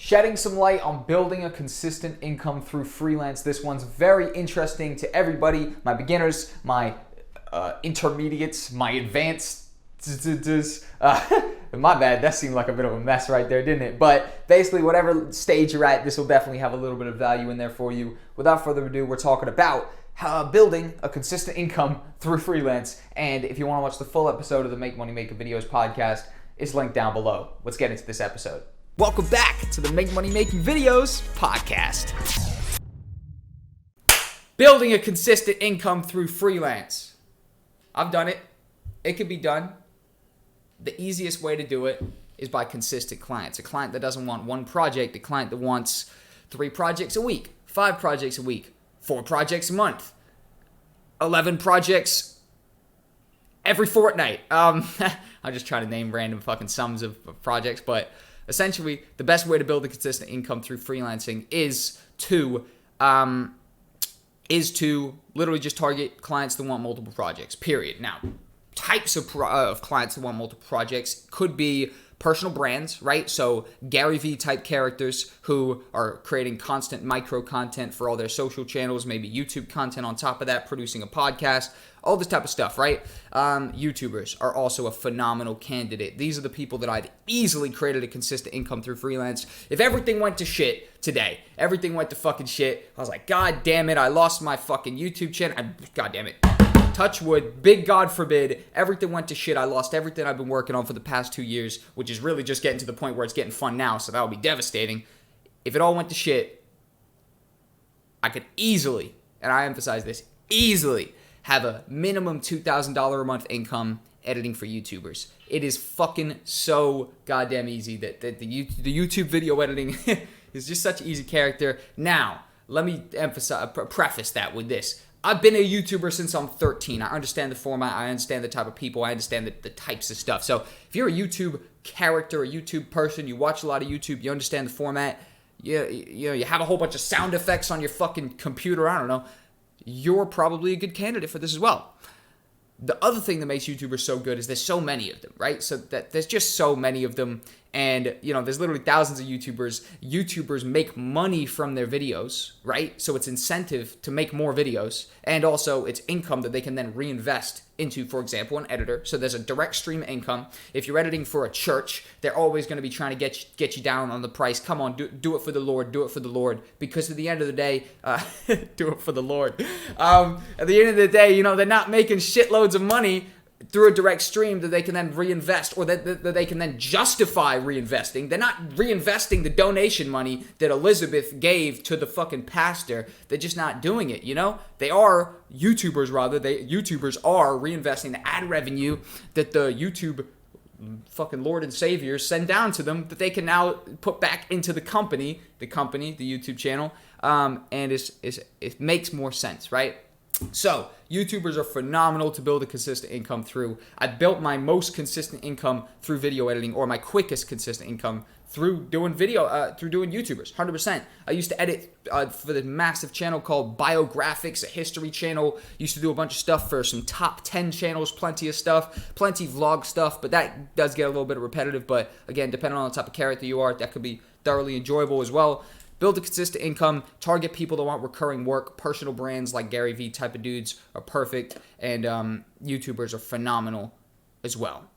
Shedding some light on building a consistent income through freelance. This one's very interesting to everybody, my beginners, my intermediates, my advanced. My bad, that seemed like a bit of a mess right there, didn't it? But basically, whatever stage you're at, this will definitely have a little bit of value in there for you. Without further ado, we're talking about building a consistent income through freelance. And if you want to watch the full episode of the Make Money Making Videos podcast, it's linked down below. Let's get into this episode. Welcome back to the Make Money Making Videos podcast. Building a consistent income through freelance. I've done it. It can be done. The easiest way to do it is by consistent clients. A client that doesn't want one project, a client that wants 3 projects a week, 5 projects a week, 4 projects a month, 11 projects every fortnight. I'm just trying to name random fucking sums of projects, but essentially the best way to build a consistent income through freelancing is to literally just target clients that want multiple projects, period. Now, types of clients that want multiple projects could be personal brands, right? So Gary Vee type characters who are creating constant micro content for all their social channels, maybe YouTube content on top of that, producing a podcast, all this type of stuff, right? YouTubers are also a phenomenal candidate. These are the people that I've easily created a consistent income through freelance. If everything went to shit today, everything went to fucking shit, I was like, God damn it, I lost my fucking YouTube channel. God damn it. Touch wood, big God forbid, everything went to shit. I lost everything I've been working on for the past 2 years, which is really just getting to the point where it's getting fun now, so that would be devastating. If it all went to shit, I could easily, and I emphasize this, easily have a minimum $2,000 a month income editing for YouTubers. It is fucking so goddamn easy that the YouTube video editing is just such an easy character. Now, let me preface that with this. I've been a YouTuber since I'm 13. I understand the format. I understand the type of people. I understand the types of stuff. So if you're a YouTube character, a YouTube person, you watch a lot of YouTube, you understand the format, you have a whole bunch of sound effects on your fucking computer, I don't know, you're probably a good candidate for this as well. The other thing that makes YouTubers so good is there's so many of them, right? So that there's just so many of them. And, there's literally thousands of YouTubers. YouTubers make money from their videos, right? So it's incentive to make more videos. And also it's income that they can then reinvest into, for example, an editor. So there's a direct stream income. If you're editing for a church, they're always going to be trying to get you down on the price. Come on, do it for the Lord. Do it for the Lord. Because at the end of the day, do it for the Lord. At the end of the day, they're not making shitloads of money through a direct stream that they can then reinvest, or that they can then justify reinvesting. They're not reinvesting the donation money that Elizabeth gave to the fucking pastor. They're just not doing it, They are YouTubers, rather. YouTubers are reinvesting the ad revenue that the YouTube fucking Lord and Savior send down to them, that they can now put back into the company, the YouTube channel, and it makes more sense, right? So, YouTubers are phenomenal to build a consistent income through. I built my most consistent income through video editing, or my quickest consistent income through doing YouTubers, 100%. I used to edit for the massive channel called Biographics, a history channel. Used to do a bunch of stuff for some top 10 channels, plenty of stuff, plenty vlog stuff, but that does get a little bit repetitive. But again, depending on the type of character you are, that could be thoroughly enjoyable as well. Build a consistent income, target people that want recurring work. Personal brands like Gary Vee type of dudes are perfect, and YouTubers are phenomenal as well.